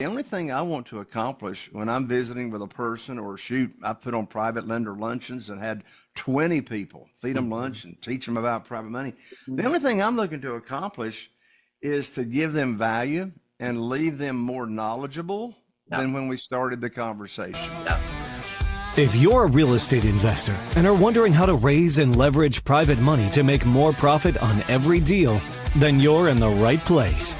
The only thing I want to accomplish when I'm visiting with a person, or shoot, I put on private lender luncheons and had 20 people, feed them lunch and teach them about private money. The only thing I'm looking to accomplish is to give them value and leave them more knowledgeable Yeah. than when we started the conversation. Yeah. If you're a real estate investor and are wondering how to raise and leverage private money to make more profit on every deal, then you're in the right place.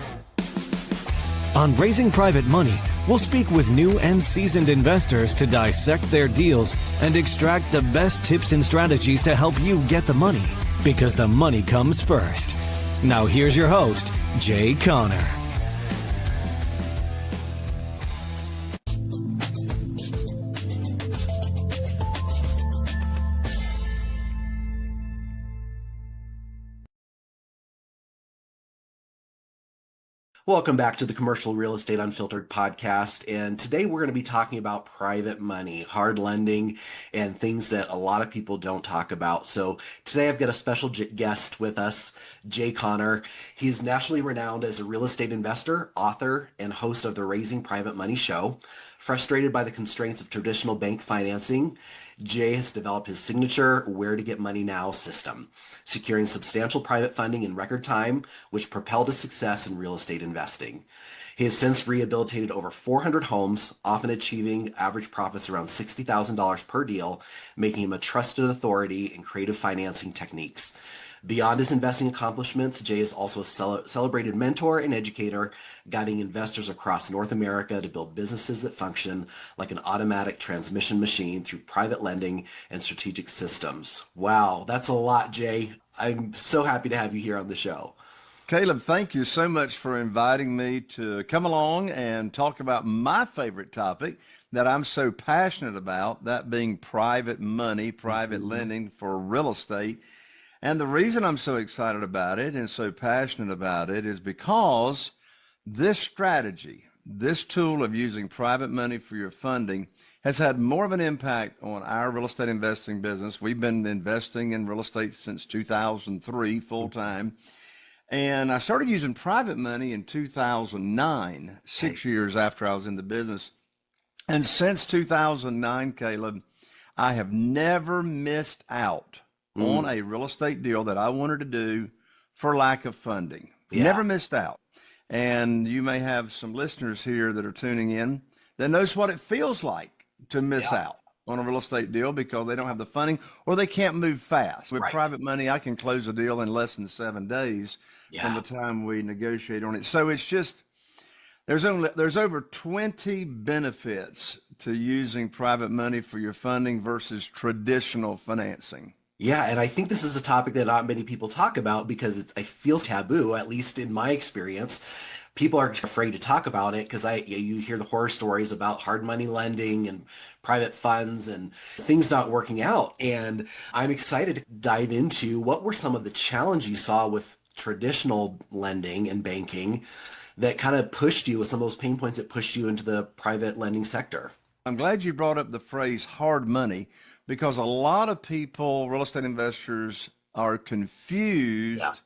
On Raising Private Money, we'll speak with new and seasoned investors to dissect their deals and extract the best tips and strategies to help you get the money, because the money comes first. Now here's your host, Jay Conner. Welcome back to the Commercial Real Estate Unfiltered podcast. And today we're going to be talking about private money, hard lending, and things that a lot of people don't talk about. So today I've got a special guest with us, Jay Conner. He is nationally renowned as a real estate investor, author, and host of the Raising Private Money show. Frustrated by the constraints of traditional bank financing, Jay has developed his signature Where to Get Money Now system, securing substantial private funding in record time, which propelled his success in real estate investing. He has since rehabilitated over 400 homes, often achieving average profits around $60,000 per deal, making him a trusted authority in creative financing techniques. Beyond his investing accomplishments, Jay is also a celebrated mentor and educator, guiding investors across North America to build businesses that function like an automatic transmission machine through private lending and strategic systems. Wow, that's a lot, Jay. I'm so happy to have you here on the show. Caleb, thank you so much for inviting me to come along and talk about my favorite topic that I'm so passionate about, that being private money, private lending for real estate. And the reason I'm so excited about it and so passionate about it is because this strategy, this tool of using private money for your funding, has had more of an impact on our real estate investing business. We've been investing in real estate since 2003 full time. And I started using private money in 2009, 6 years after I was in the business. And since 2009, Caleb, I have never missed out on a real estate deal that I wanted to do for lack of funding. Yeah. Never missed out. And you may have some listeners here that are tuning in that knows what it feels like to miss out on a real estate deal because they don't have the funding or they can't move fast. With private money, I can close a deal in less than 7 days from the time we negotiate on it. So it's just, there's over 20 benefits to using private money for your funding versus traditional financing. Yeah, and I think this is a topic that not many people talk about because it feels taboo, at least in my experience. People are afraid to talk about it because you hear the horror stories about hard money lending and private funds and things not working out. And I'm excited to dive into what were some of the challenges you saw with traditional lending and banking that kind of pushed you with some of those pain points that pushed you into the private lending sector. I'm glad you brought up the phrase hard money, because a lot of people, real estate investors, are confused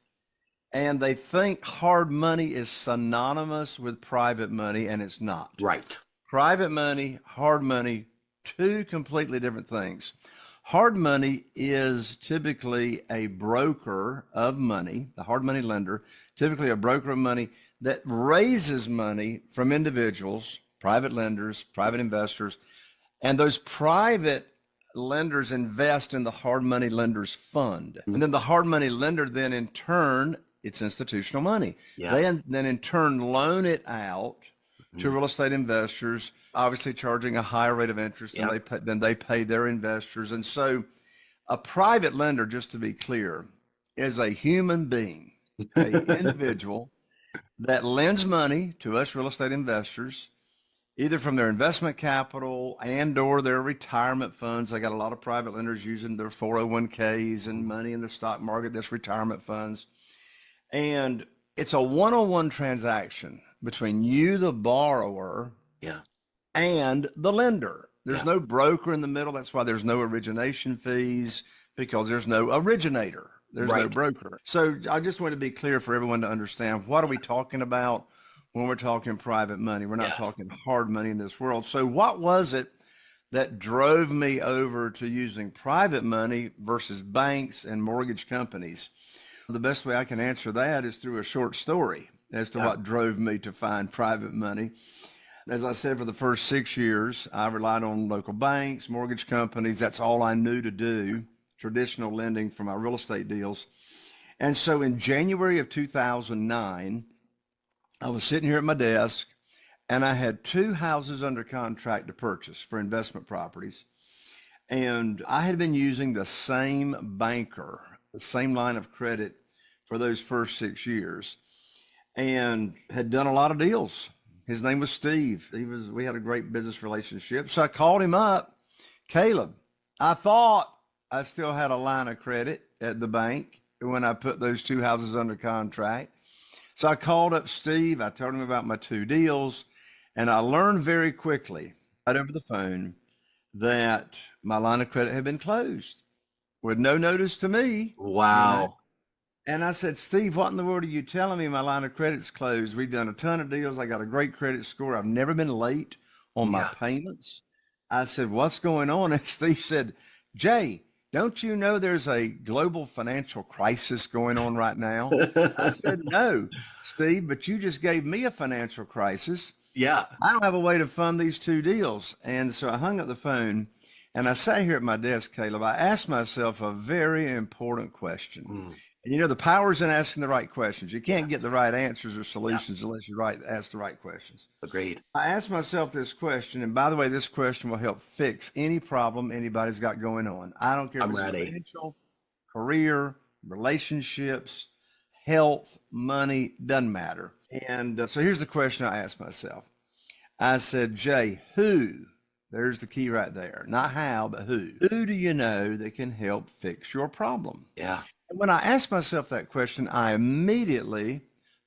and they think hard money is synonymous with private money, and it's not. Right. Private money, hard money, two completely different things. Hard money is typically a broker of money, the hard money lender, typically a broker of money that raises money from individuals, private lenders, private investors, and those private lenders invest in the hard money lenders fund. And then the hard money lender then in turn, it's institutional money. They then in turn loan it out to real estate investors, obviously charging a higher rate of interest than they pay their investors. And so a private lender, just to be clear, is a human being, an individual that lends money to us real estate investors, either from their investment capital and or their retirement funds. I got a lot of private lenders using their 401ks and money in the stock market, that's retirement funds. And it's a one-on-one transaction between you, the borrower, and the lender. There's no broker in the middle. That's why there's no origination fees, because there's no originator. There's no broker. So I just want to be clear for everyone to understand, what are we talking about when we're talking private money. We're not Yes. talking hard money in this world. So what was it that drove me over to using private money versus banks and mortgage companies? The best way I can answer that is through a short story as to what drove me to find private money. As I said, for the first 6 years, I relied on local banks, mortgage companies. That's all I knew to do, traditional lending for my real estate deals. And so in January of 2009, I was sitting here at my desk, and I had 2 houses under contract to purchase for investment properties. And I had been using the same banker, the same line of credit for those first 6 years, and had done a lot of deals. His name was Steve. We had a great business relationship. So I called him up. Caleb, I thought I still had a line of credit at the bank when I put those 2 houses under contract. So I called up Steve. I told him about my 2 deals, and I learned very quickly right over the phone that my line of credit had been closed with no notice to me. Wow. And I said, Steve, what in the world are you telling me? My line of credit's closed. We've done a ton of deals. I got a great credit score. I've never been late on my payments. I said, what's going on? And Steve said, Jay, don't you know there's a global financial crisis going on right now? I said, no, Steve, but you just gave me a financial crisis. Yeah. I don't have a way to fund these 2 deals. And so I hung up the phone, and I sat here at my desk, Caleb. I asked myself a very important question. And you know, the power's in asking the right questions. You can't get the right answers or solutions unless you ask the right questions. Agreed. I asked myself this question, and by the way, this question will help fix any problem anybody's got going on. I don't care if it's financial, career, relationships, health, money, doesn't matter. And so here's the question I asked myself. I said, Jay, who, there's the key right there, not how, but who do you know that can help fix your problem? Yeah. And when I asked myself that question, I immediately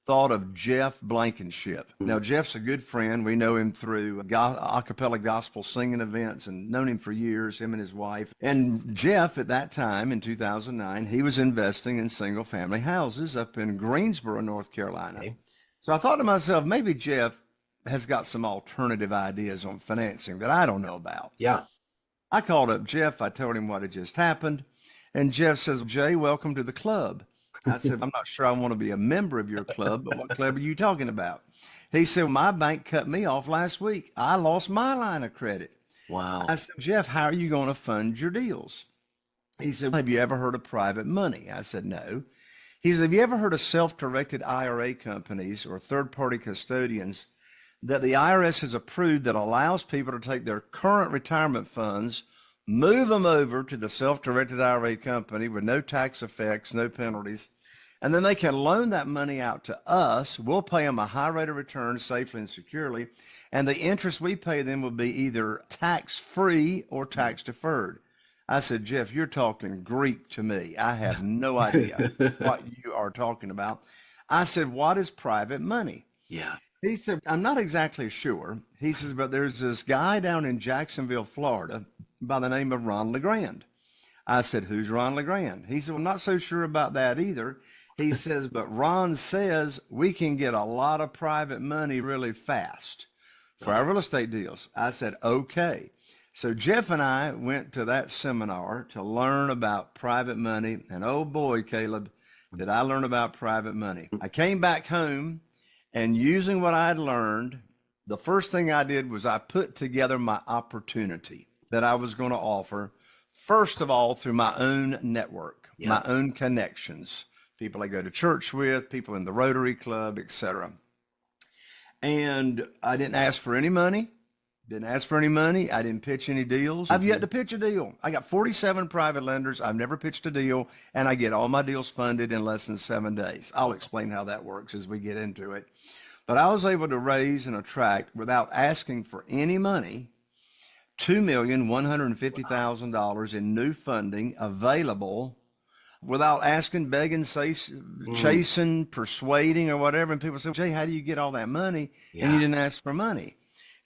thought of Jeff Blankenship. Now, Jeff's a good friend. We know him through a cappella gospel singing events and known him for years, him and his wife. And Jeff, at that time in 2009, he was investing in single family houses up in Greensboro, North Carolina. Okay. So I thought to myself, maybe Jeff has got some alternative ideas on financing that I don't know about. Yeah. I called up Jeff. I told him what had just happened. And Jeff says, Jay, welcome to the club. I said, I'm not sure I want to be a member of your club, but what club are you talking about? He said, my bank cut me off last week. I lost my line of credit. Wow. I said, Jeff, how are you going to fund your deals? He said, have you ever heard of private money? I said, no. He said, have you ever heard of self-directed IRA companies or third-party custodians that the IRS has approved that allows people to take their current retirement funds, move them over to the self-directed IRA company with no tax effects, no penalties, and then they can loan that money out to us. We'll pay them a high rate of return safely and securely, and the interest we pay them will be either tax-free or tax-deferred. I said, Jeff, you're talking Greek to me. I have no idea what you are talking about. I said, what is private money? Yeah. He said, I'm not exactly sure. He says, but there's this guy down in Jacksonville, Florida, by the name of Ron LeGrand. I said, who's Ron LeGrand? He said, well, I'm not so sure about that either. He says, but Ron says we can get a lot of private money really fast for our real estate deals. I said, okay. So Jeff and I went to that seminar to learn about private money. And oh boy, Caleb, did I learn about private money. I came back home, and using what I had learned, the first thing I did was I put together my opportunity that I was going to offer, first of all, through my own network, my own connections, people I go to church with, people in the Rotary Club, etc. And I didn't ask for any money. I didn't pitch any deals. I've yet to pitch a deal. I got 47 private lenders. I've never pitched a deal, and I get all my deals funded in less than 7 days. I'll explain how that works as we get into it. But I was able to raise and attract, without asking for any money, $2,150,000 in new funding available without asking, begging, chasing, persuading, or whatever. And people say, Jay, how do you get all that money? And you didn't ask for money.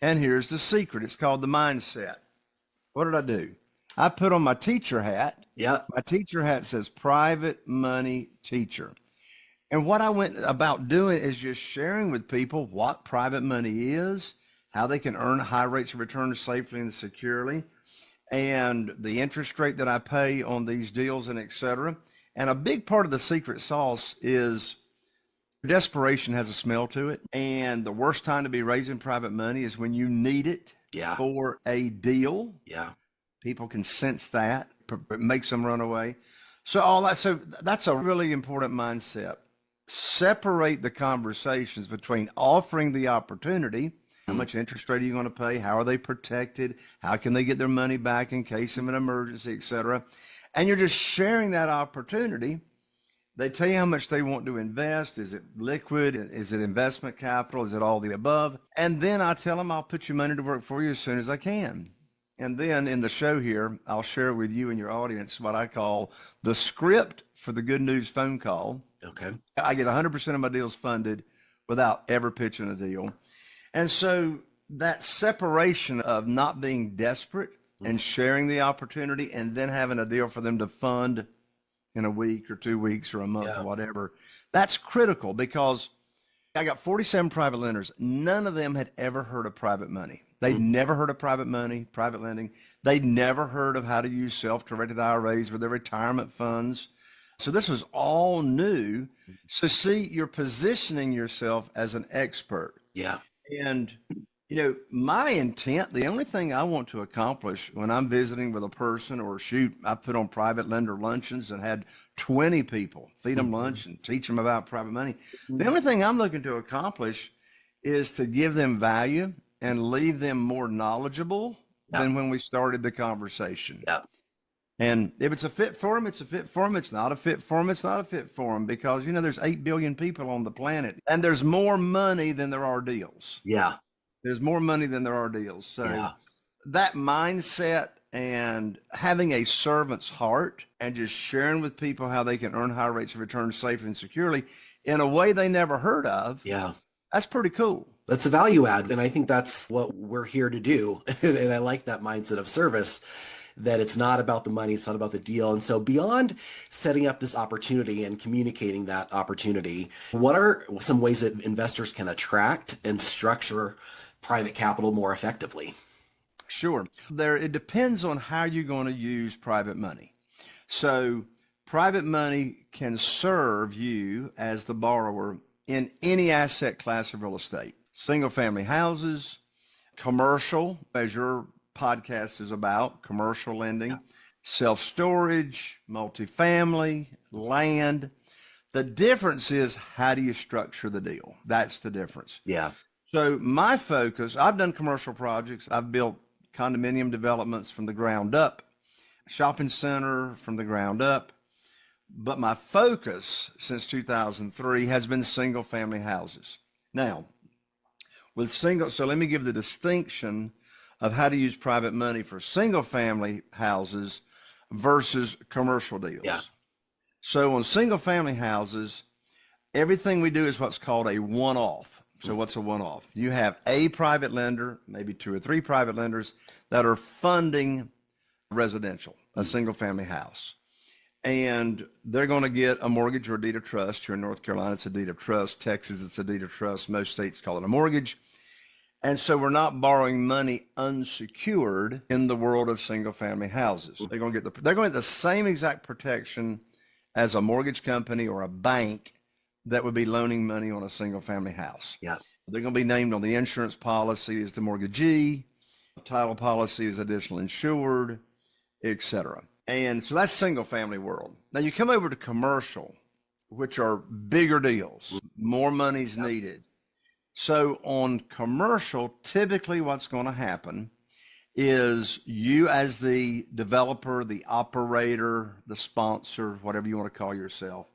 And here's the secret. It's called the mindset. What did I do? I put on my teacher hat. Yeah. My teacher hat says private money teacher. And what I went about doing is just sharing with people what private money is, how they can earn high rates of return safely and securely, and the interest rate that I pay on these deals and et cetera. And a big part of the secret sauce is desperation has a smell to it. And the worst time to be raising private money is when you need it for a deal. Yeah. People can sense that. It makes them run away. So that's a really important mindset. Separate the conversations between offering the opportunity. How much interest rate are you going to pay? How are they protected? How can they get their money back in case of an emergency, et cetera? And you're just sharing that opportunity. They tell you how much they want to invest. Is it liquid? Is it investment capital? Is it all the above? And then I tell them I'll put your money to work for you as soon as I can. And then in the show here, I'll share with you and your audience what I call the script for the good news phone call. Okay. I get 100% of my deals funded without ever pitching a deal. And so that separation of not being desperate and sharing the opportunity and then having a deal for them to fund in a week or 2 weeks or a month or whatever, that's critical because I got 47 private lenders. None of them had ever heard of private money. They'd never heard of private money, private lending. They'd never heard of how to use self-directed IRAs with their retirement funds. So this was all new. So see, you're positioning yourself as an expert. Yeah. And, you know, my intent, the only thing I want to accomplish when I'm visiting with a person or shoot, I put on private lender luncheons and had 20 people, feed them lunch and teach them about private money. The only thing I'm looking to accomplish is to give them value and leave them more knowledgeable than when we started the conversation. Yeah. And if it's a fit for them, it's a fit for them. It's not a fit for them, it's not a fit for them because, you know, there's 8 billion people on the planet and there's more money than there are deals. Yeah. There's more money than there are deals. So that mindset and having a servant's heart and just sharing with people how they can earn high rates of return safely and securely in a way they never heard of. Yeah. That's pretty cool. That's a value add. And I think that's what we're here to do. And I like that mindset of service, that it's not about the money, it's not about the deal. And so beyond setting up this opportunity and communicating that opportunity, what are some ways that investors can attract and structure private capital more effectively? Sure. It depends on how you're going to use private money. So private money can serve you as the borrower in any asset class of real estate. Single family houses, commercial, as your podcast is about, commercial lending, self-storage, multifamily, land. The difference is how do you structure the deal? That's the difference. Yeah. So my focus, I've done commercial projects. I've built condominium developments from the ground up, shopping center from the ground up. But my focus since 2003 has been single family houses. Now, so let me give the distinction of how to use private money for single family houses versus commercial deals. Yeah. So on single family houses, everything we do is what's called a one-off. So what's a one-off? You have a private lender, maybe 2 or 3 private lenders that are funding residential, a single family house. And they're going to get a mortgage or a deed of trust. Here in North Carolina, it's a deed of trust. Texas, it's a deed of trust. Most states call it a mortgage. And so we're not borrowing money unsecured in the world of single family houses. They're going to get the same exact protection as a mortgage company or a bank that would be loaning money on a single family house. Yeah. They're going to be named on the insurance policy as the mortgagee, title policy is additional insured, et cetera. And so that's single family world. Now you come over to commercial, which are bigger deals, more money's needed. So on commercial, typically what's going to happen is you as the developer, the operator, the sponsor, whatever you want to call yourself,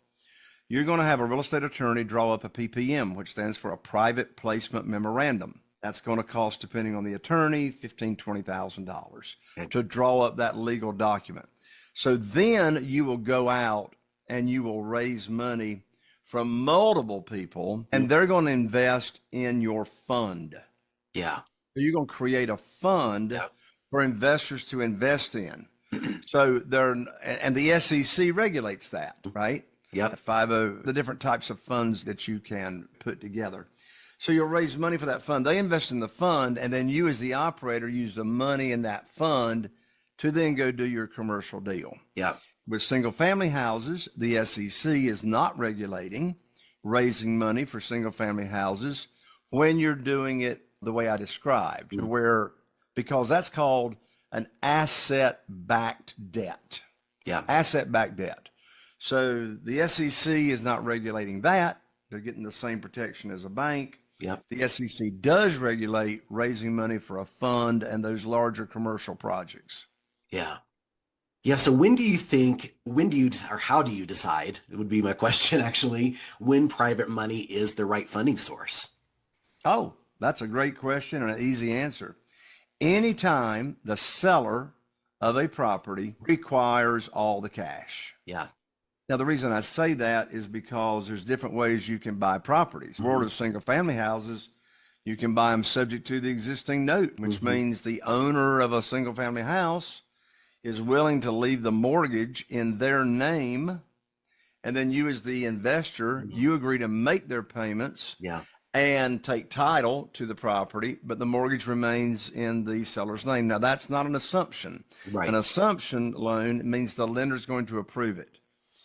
you're going to have a real estate attorney draw up a PPM, which stands for a private placement memorandum. That's going to cost, depending on the attorney, $15,000, $20,000 to draw up that legal document. So then you will go out and you will raise money from multiple people, and they're going to invest in your fund. Yeah. So you're going to create a fund for investors to invest in. So and the SEC regulates that, right? Yep. 50, the different types of funds that you can put together. So you'll raise money for that fund. They invest in the fund, and then you as the operator use the money in that fund to then go do your commercial deal. Yep. With single family houses, the SEC is not regulating raising money for single family houses when you're doing it the way I described, because that's called an asset-backed debt. Yeah. Asset-backed debt. So the SEC is not regulating that. They're getting the same protection as a bank. Yep. The SEC does regulate raising money for a fund and those larger commercial projects. Yeah. Yeah. So how do you decide? It would be my question, actually, when private money is the right funding source? Oh, that's a great question and an easy answer. Anytime the seller of a property requires all the cash. Yeah. Now, the reason I say that is because there's different ways you can buy properties. In the world of single family houses, you can buy them subject to the existing note, which means the owner of a single family house is willing to leave the mortgage in their name. And then you as the investor, you agree to make their payments and take title to the property, but the mortgage remains in the seller's name. Now, that's not an assumption. Right. An assumption loan means the lender's going to approve it.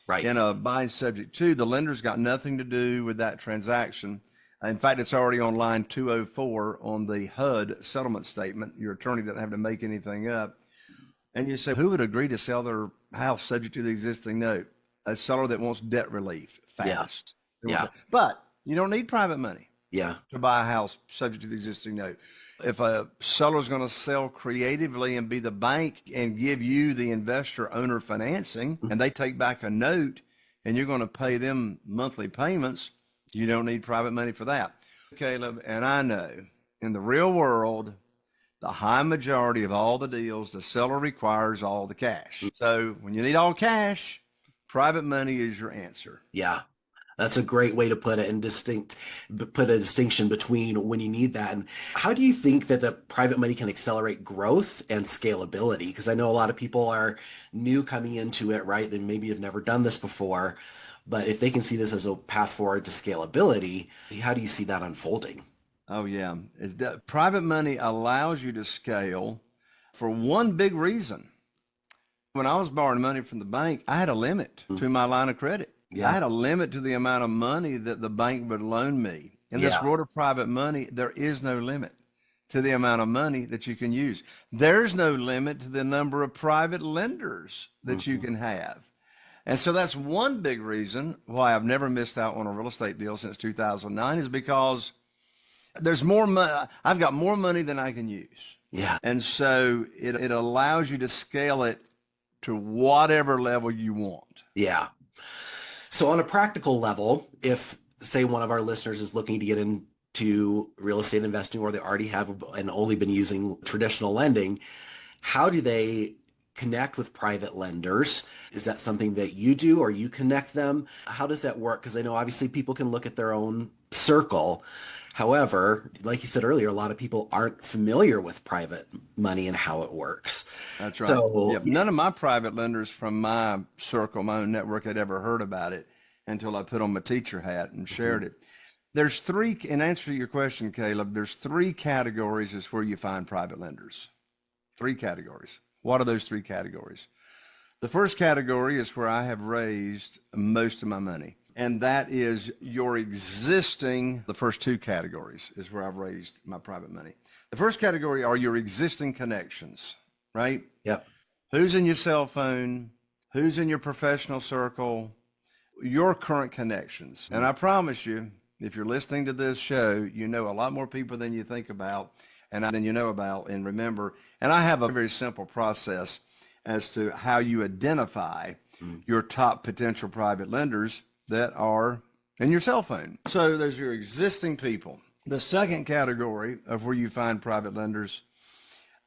Right. In a buying subject to, the lender's got nothing to do with that transaction. In fact, it's already on line 204 on the HUD settlement statement. Your attorney doesn't have to make anything up. And you say, who would agree to sell their house subject to the existing note? A seller that wants debt relief fast. Yeah. But you don't need private money to buy a house subject to the existing note. If a seller is going to sell creatively and be the bank and give you the investor owner financing, and they take back a note and you're going to pay them monthly payments, you don't need private money for that. Caleb, and I know in the real world, the high majority of all the deals, the seller requires all the cash. So when you need all cash, private money is your answer. Yeah. That's a great way to put it, and put a distinction between when you need that. And how do you think that the private money can accelerate growth and scalability? Because I know a lot of people are new coming into it, right? They maybe have never done this before, but if they can see this as a path forward to scalability, how do you see that unfolding? Oh, yeah. Private money allows you to scale for one big reason. When I was borrowing money from the bank, I had a limit to my line of credit. Yeah. I had a limit to the amount of money that the bank would loan me. In this world of private money, there is no limit to the amount of money that you can use. There's no limit to the number of private lenders that you can have. And so that's one big reason why I've never missed out on a real estate deal since 2009, is because there's more money. I've got more money than I can use. Yeah. And so it allows you to scale it to whatever level you want. Yeah. So on a practical level, if, say, one of our listeners is looking to get into real estate investing, or they already have and only been using traditional lending, how do they connect with private lenders? Is that something that you do, or you connect them? How does that work? Because I know obviously people can look at their own circle. However, like you said earlier, a lot of people aren't familiar with private money and how it works. That's right. So, none of my private lenders from my circle, my own network, had ever heard about it until I put on my teacher hat and shared it. There's three, in answer to your question, Caleb, there's three categories is where you find private lenders. Three categories. What are those three categories? The first category is where I have raised most of my money. And that is your existing, the first two categories is where I've raised my private money. The first category are your existing connections, right? Yep. Who's in your cell phone? Who's in your professional circle? Your current connections. And I promise you, if you're listening to this show, you know a lot more people than you think about and than you know about and remember. And I have a very simple process as to how you identify your top potential private lenders that are in your cell phone. So those are your existing people. The second category of where you find private lenders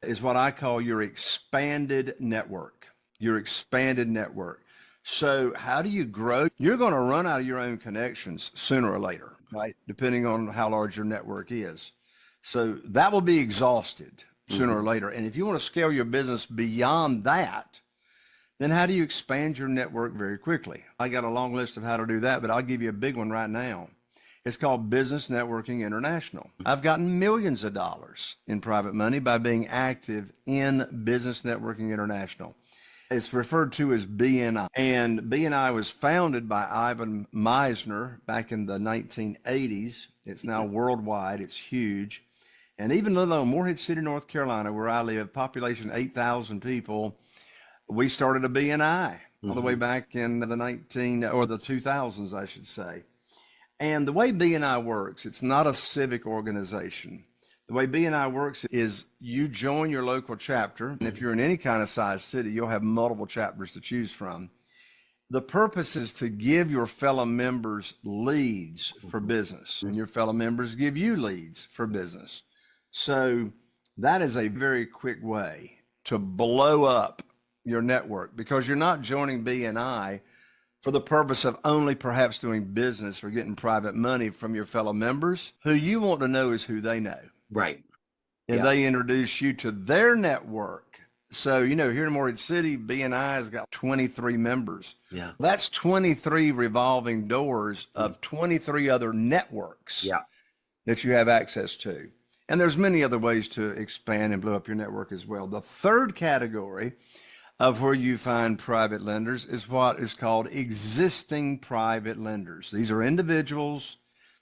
is what I call your expanded network. Your expanded network. So how do you grow? You're going to run out of your own connections sooner or later, right? Depending on how large your network is. So that will be exhausted sooner or later. And if you want to scale your business beyond that, then how do you expand your network very quickly? I got a long list of how to do that, but I'll give you a big one right now. It's called Business Networking International. I've gotten millions of dollars in private money by being active in Business Networking International. It's referred to as BNI. And BNI was founded by Ivan Meisner back in the 1980s. It's now worldwide. It's huge. And even though Morehead City, North Carolina, where I live, population 8,000 people, we started a BNI all the way back in the 2000s, I should say. And the way BNI works, it's not a civic organization. The way BNI works is you join your local chapter, and if you're in any kind of size city, you'll have multiple chapters to choose from. The purpose is to give your fellow members leads for business, and your fellow members give you leads for business. So that is a very quick way to blow up your network, because you're not joining BNI for the purpose of only perhaps doing business or getting private money from your fellow members. Who you want to know is who they know. Right. And they introduce you to their network. So, here in Morehead City, BNI has got 23 members. Yeah. That's 23 revolving doors of 23 other networks that you have access to. And there's many other ways to expand and blow up your network as well. The third category of where you find private lenders is what is called existing private lenders. These are individuals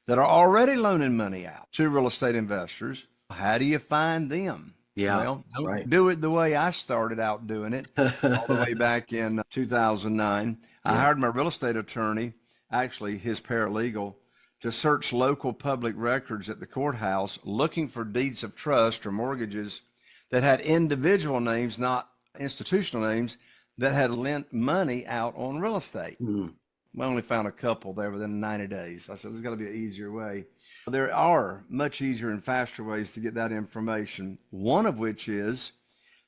that are already loaning money out to real estate investors. How do you find them? Yeah, well, don't do it the way I started out doing it all the way back in 2009. I hired my real estate attorney, actually his paralegal, to search local public records at the courthouse looking for deeds of trust or mortgages that had individual names, not institutional names, that had lent money out on real estate. We only found a couple there within 90 days. I said, there's got to be an easier way. There are much easier and faster ways to get that information, one of which is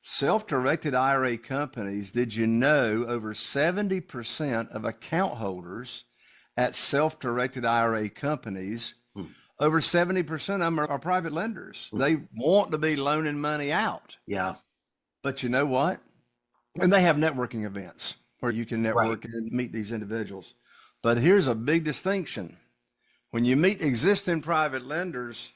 self-directed IRA companies. Did you know over 70% of account holders at self-directed IRA companies, over 70% of them are private lenders. They want to be loaning money out. Yeah. But you know what? And they have networking events where you can network and meet these individuals. But here's a big distinction. When you meet existing private lenders,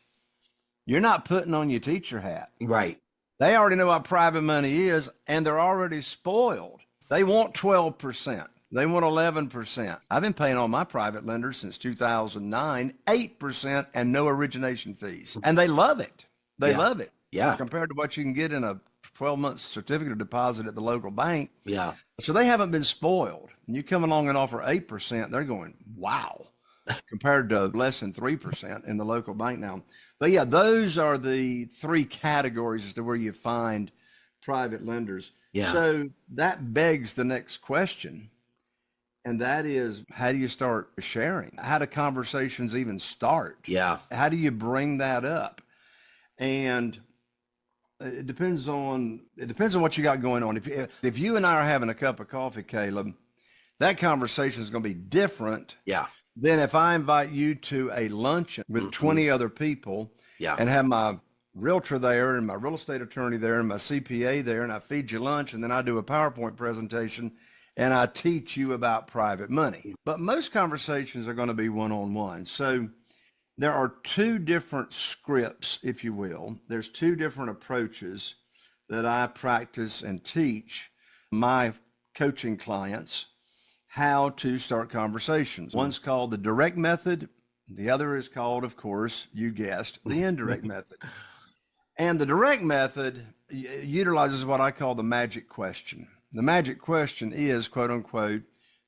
you're not putting on your teacher hat. Right. They already know what private money is, and they're already spoiled. They want 12%. They want 11%. I've been paying all my private lenders since 2009, 8% and no origination fees. And they love it. They love it. Yeah. Compared to what you can get in a 12-month certificate of deposit at the local bank. Yeah. So they haven't been spoiled. And you come along and offer 8%, they're going, wow, compared to less than 3% in the local bank now. But yeah, those are the three categories as to where you find private lenders. Yeah. So that begs the next question. And that is, how do you start sharing? How do conversations even start? Yeah. How do you bring that up? And it depends on what you got going on. If you and I are having a cup of coffee, Caleb, that conversation is going to be different than if I invite you to a luncheon with 20 other people and have my realtor there and my real estate attorney there and my CPA there, and I feed you lunch, and then I do a PowerPoint presentation and I teach you about private money. But most conversations are going to be one-on-one. So there are two different scripts, if you will. There's two different approaches that I practice and teach my coaching clients how to start conversations. One's called the direct method. The other is called, of course, you guessed, the indirect method. And the direct method utilizes what I call the magic question. The magic question is, quote unquote,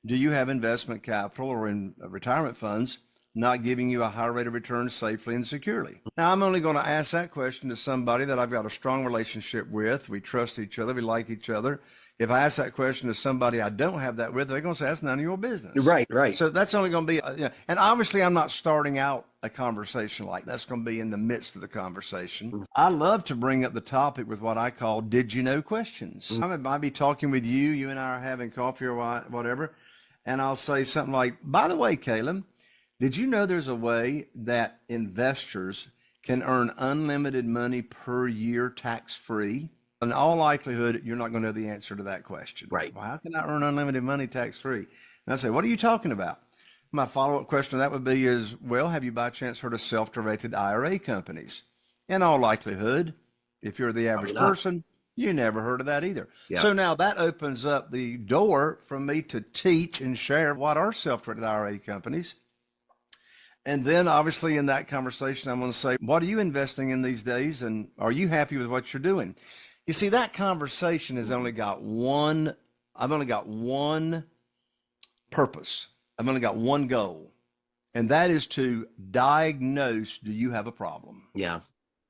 do you have investment capital or in retirement funds not giving you a high rate of return safely and securely? Now, I'm only going to ask that question to somebody that I've got a strong relationship with. We trust each other. We like each other. If I ask that question to somebody I don't have that with, they're going to say, that's none of your business. Right, right. So that's only going to be, and obviously I'm not starting out a conversation like that. That's going to be in the midst of the conversation. I love to bring up the topic with what I call did you know questions. I might be talking with you and I are having coffee or whatever, and I'll say something like, by the way, Caleb, did you know there's a way that investors can earn unlimited money per year tax-free? In all likelihood, you're not going to know the answer to that question. Right. Well, how can I earn unlimited money tax-free? And I say, what are you talking about? My follow-up question to that would be is, well, have you by chance heard of self-directed IRA companies? In all likelihood, if you're the average person, you never heard of that either. Yeah. So now that opens up the door for me to teach and share what are self-directed IRA companies. And then obviously in that conversation, I'm going to say, what are you investing in these days? And are you happy with what you're doing? You see, that conversation has only got one, I've only got one purpose. I've only got one goal. And that is to diagnose, do you have a problem? Yeah.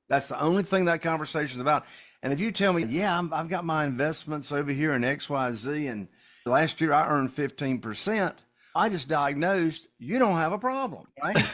That's the only thing that conversation is about. And if you tell me, yeah, I've got my investments over here in XYZ, and last year I earned 15%, I just diagnosed, you don't have a problem, right?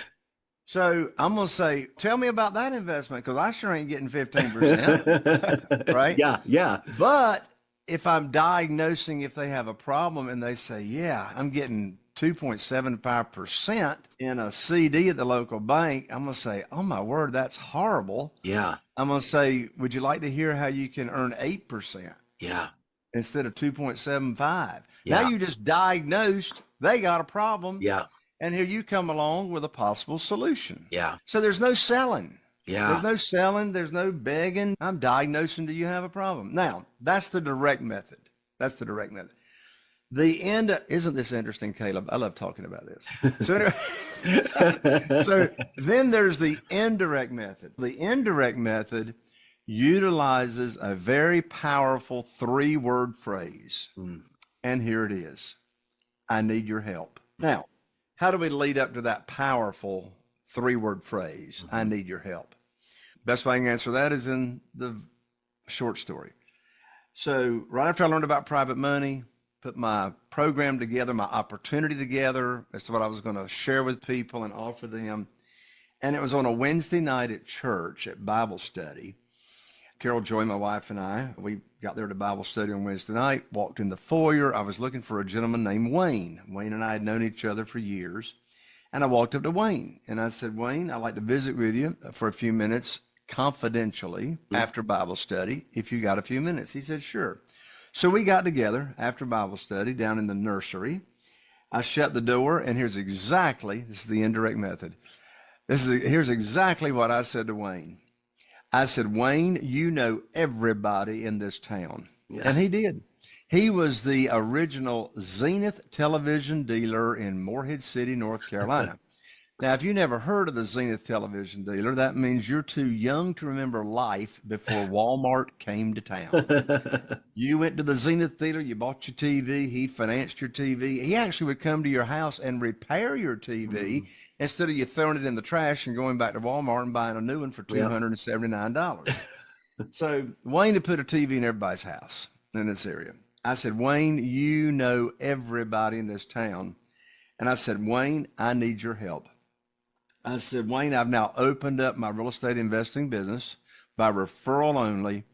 So I'm going to say, tell me about that investment, because I sure ain't getting 15%, right? Yeah, yeah. But if I'm diagnosing if they have a problem and they say, yeah, I'm getting 2.75% in a CD at the local bank, I'm going to say, oh my word, that's horrible. Yeah. I'm going to say, would you like to hear how you can earn 8%? Yeah. Instead of 2.75? Yeah. Now you just diagnosed they got a problem. Yeah. And here you come along with a possible solution. Yeah. So there's no selling. Yeah. There's no selling. There's no begging. I'm diagnosing, do you have a problem? Now, that's the direct method. That's the direct method. The end, isn't this interesting, Caleb? I love talking about this. So, anyway, so then there's the indirect method. The indirect method utilizes a very powerful 3-word phrase. And here it is. I need your help. Now, how do we lead up to that powerful 3-word phrase? I need your help. Best way I can answer that is in the short story. So right after I learned about private money, put my program together, my opportunity together as to what I was going to share with people and offer them. And it was on a Wednesday night at church at Bible study. Carol Joy, my wife, and I, we got there to Bible study on Wednesday night, walked in the foyer. I was looking for a gentleman named Wayne. Wayne and I had known each other for years. And I walked up to Wayne and I said, Wayne, I'd like to visit with you for a few minutes confidentially after Bible study, if you got a few minutes. He said, sure. So we got together after Bible study down in the nursery. I shut the door, and this is the indirect method. Here's exactly what I said to Wayne. I said, Wayne, you know everybody in this town. Yeah. And he did. He was the original Zenith television dealer in Morehead City, North Carolina. Now, if you never heard of the Zenith television dealer, that means you're too young to remember life before Walmart came to town. You went to the Zenith dealer, you bought your TV, he financed your TV. He actually would come to your house and repair your TV instead of you throwing it in the trash and going back to Walmart and buying a new one for $279. So Wayne had put a TV in everybody's house in this area. I said, Wayne, you know everybody in this town. And I said, Wayne, I need your help. I said, Wayne, I've now opened up my real estate investing business by referral only,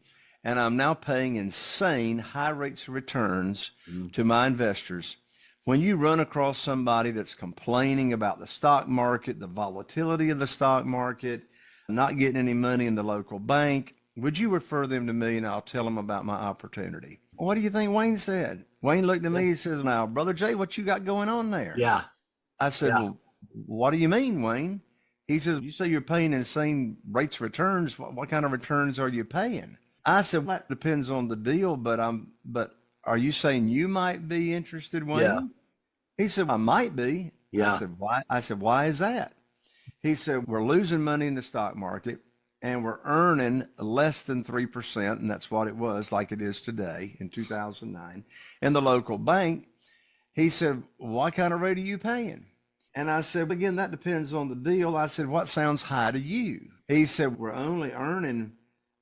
and I'm now paying insane high rates of returns to my investors. When you run across somebody that's complaining about the stock market, the volatility of the stock market, not getting any money in the local bank, would you refer them to me and I'll tell them about my opportunity? What do you think Wayne said? Wayne looked at me and says, now, Brother Jay, what you got going on there? Yeah. I said, well, what do you mean, Wayne? He says, you say you're paying insane rates of returns. What kind of returns are you paying? I said, well, that depends on the deal, but are you saying you might be interested, Wayne? Yeah. He said, I might be. Yeah. I said, why? I said, why is that? He said, we're losing money in the stock market and we're earning less than 3%. And that's what it was, like it is today in 2009 in the local bank. He said, what kind of rate are you paying? And I said, again, that depends on the deal. I said, what sounds high to you? He said, we're only earning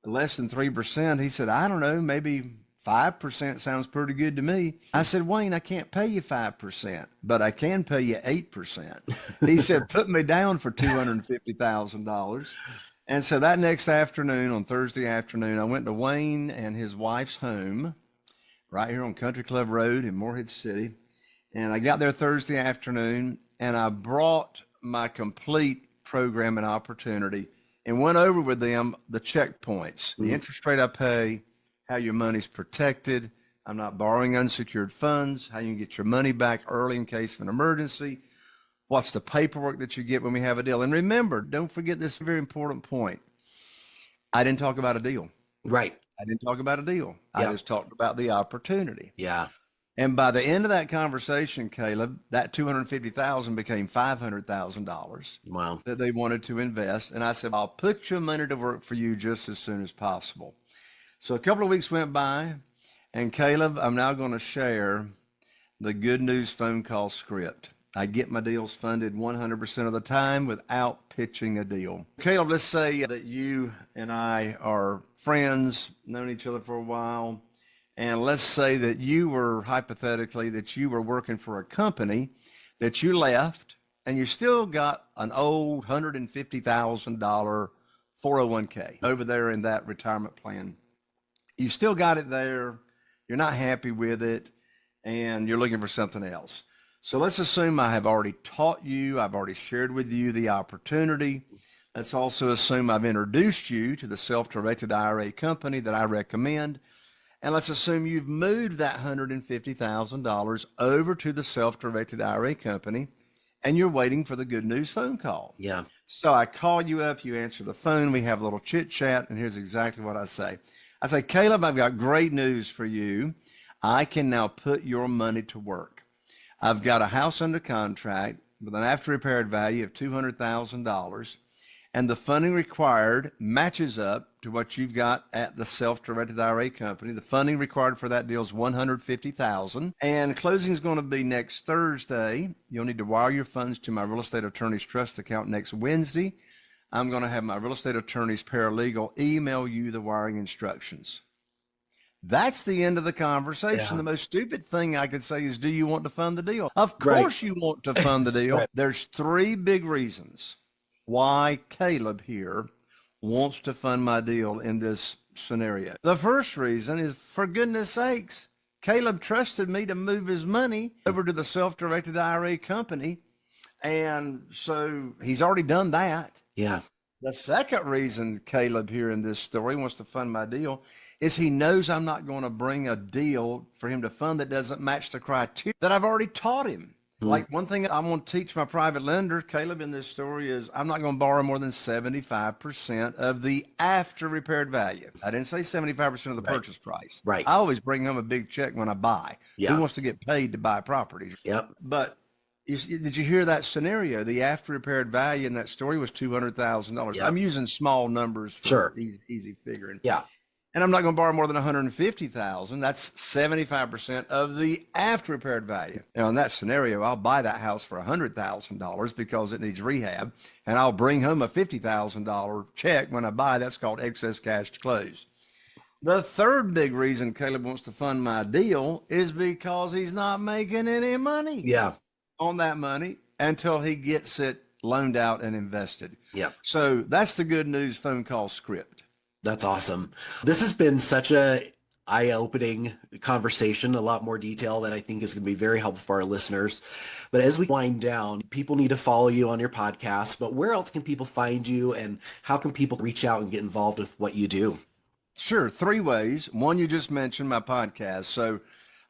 less than 3%. He said, I don't know, maybe 5% sounds pretty good to me. I said, Wayne, I can't pay you 5%, but I can pay you 8%. He said, put me down for $250,000. And so that next afternoon, on Thursday afternoon, I went to Wayne and his wife's home right here on Country Club Road in Morehead City. And I got there Thursday afternoon, and I brought my complete program and opportunity and went over with them the checkpoints, the interest rate I pay, how your money's protected. I'm not borrowing unsecured funds, how you can get your money back early in case of an emergency. What's the paperwork that you get when we have a deal? And remember, don't forget this very important point. I didn't talk about a deal. Right. I didn't talk about a deal. Yep. I just talked about the opportunity. Yeah. And by the end of that conversation, Caleb, that $250,000 became $500,000 Wow. that they wanted to invest. And I said, I'll put your money to work for you just as soon as possible. So a couple of weeks went by, and Caleb, I'm now going to share the good news phone call script. I get my deals funded 100% of the time without pitching a deal. Caleb, let's say that you and I are friends, known each other for a while. And let's say that you were, hypothetically, that you were working for a company that you left and you still got an old $150,000 401k over there in that retirement plan. You still got it there. You're not happy with it and you're looking for something else. So let's assume I have already taught you, I've already shared with you the opportunity. Let's also assume I've introduced you to the self-directed IRA company that I recommend. And let's assume you've moved that $150,000 over to the self-directed IRA company and you're waiting for the good news phone call. Yeah. So I call you up, you answer the phone, we have a little chit chat, and here's exactly what I say. I say, Caleb, I've got great news for you. I can now put your money to work. I've got a house under contract with an after repaired value of $200,000. And the funding required matches up to what you've got at the self-directed IRA company. The funding required for that deal is $150,000, and closing is going to be next Thursday. You'll need to wire your funds to my real estate attorney's trust account next Wednesday. I'm going to have my real estate attorney's paralegal email you the wiring instructions. That's the end of the conversation. Yeah. The most stupid thing I could say is, do you want to fund the deal? Of course you want to fund the deal. Right. There's three big reasons why Caleb here wants to fund my deal in this scenario. The first reason is, for goodness sakes, Caleb trusted me to move his money over to the self-directed IRA company. And so he's already done that. Yeah. The second reason Caleb here in this story wants to fund my deal is he knows I'm not going to bring a deal for him to fund that doesn't match the criteria that I've already taught him. Like one thing I want to teach my private lender, Caleb, in this story is I'm not going to borrow more than 75% of the after repaired value. I didn't say 75% of the purchase price. Right. I always bring home a big check when I buy. Yeah. Who wants to get paid to buy properties? Yep. But did you hear that scenario? The after repaired value in that story was $200,000. Yep. I'm using small numbers for Sure. easy figuring. Yeah. And I'm not going to borrow more than $150,000. That's 75% of the after repaired value. Now, in that scenario, I'll buy that house for $100,000 because it needs rehab, and I'll bring home a $50,000 check when I buy. That's called excess cash to close. The third big reason Caleb wants to fund my deal is because he's not making any money Yeah. on that money until he gets it loaned out and invested. Yeah. So that's the good news phone call script. That's awesome. This has been such a eye-opening conversation, a lot more detail that I think is going to be very helpful for our listeners. But as we wind down, people need to follow you on your podcast, but where else can people find you and how can people reach out and get involved with what you do? Sure. Three ways. One, you just mentioned, my podcast. So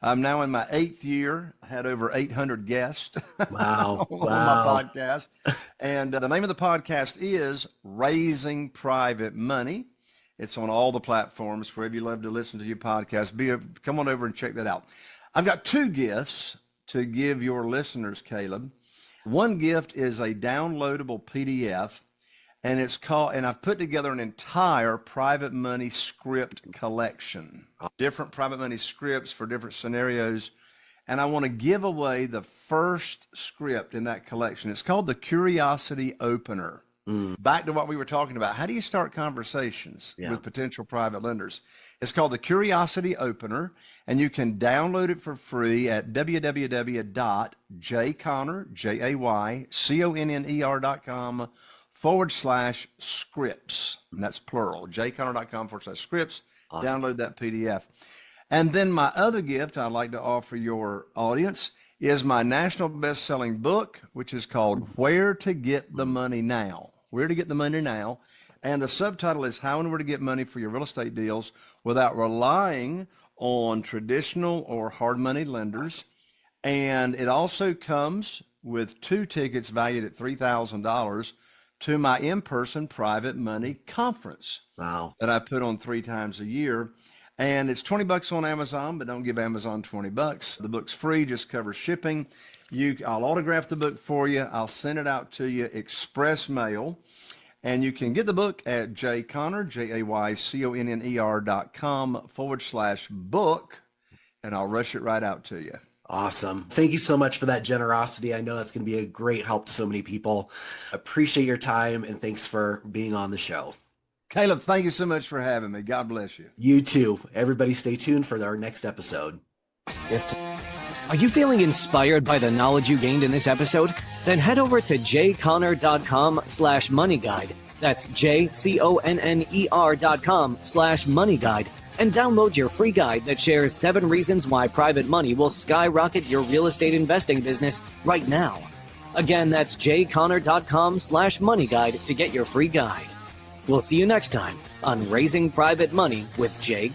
I'm now in my 8th year. I had over 800 guests Wow. on my podcast. And the name of the podcast is Raising Private Money. It's on all the platforms, wherever you love to listen to your podcast. Come on over and check that out. I've got 2 gifts to give your listeners, Caleb. One gift is a downloadable PDF, and I've put together an entire private money script collection, different private money scripts for different scenarios. And I want to give away the first script in that collection. It's called the Curiosity Opener. Back to what we were talking about. How do you start conversations with potential private lenders? It's called the Curiosity Opener, and you can download it for free at www.jayconner.com/scripts. And that's plural, jayconner.com/scripts. Awesome. Download that PDF. And then my other gift I'd like to offer your audience is my national best-selling book, which is called Where to Get the Money Now. Where to Get the Money Now. And the subtitle is How and Where to Get Money for Your Real Estate Deals Without Relying on Traditional or Hard Money Lenders. And it also comes with 2 tickets valued at $3,000 to my in-person private money conference. Wow. That I put on 3 times a year. And it's $20 on Amazon, but don't give Amazon $20. The book's free, just covers shipping. I'll autograph the book for you. I'll send it out to you express mail. And you can get the book at jayconner, JAYCONNER.com/book, and I'll rush it right out to you. Awesome. Thank you so much for that generosity. I know that's going to be a great help to so many people. Appreciate your time, and thanks for being on the show. Caleb, thank you so much for having me. God bless you. You too. Everybody stay tuned for our next episode. Are you feeling inspired by the knowledge you gained in this episode? Then head over to jayconner.com/moneyguide. That's JCONNER.com/moneyguide and download your free guide that shares 7 reasons why private money will skyrocket your real estate investing business right now. Again, that's jayconner.com/moneyguide to get your free guide. We'll see you next time on Raising Private Money with Jay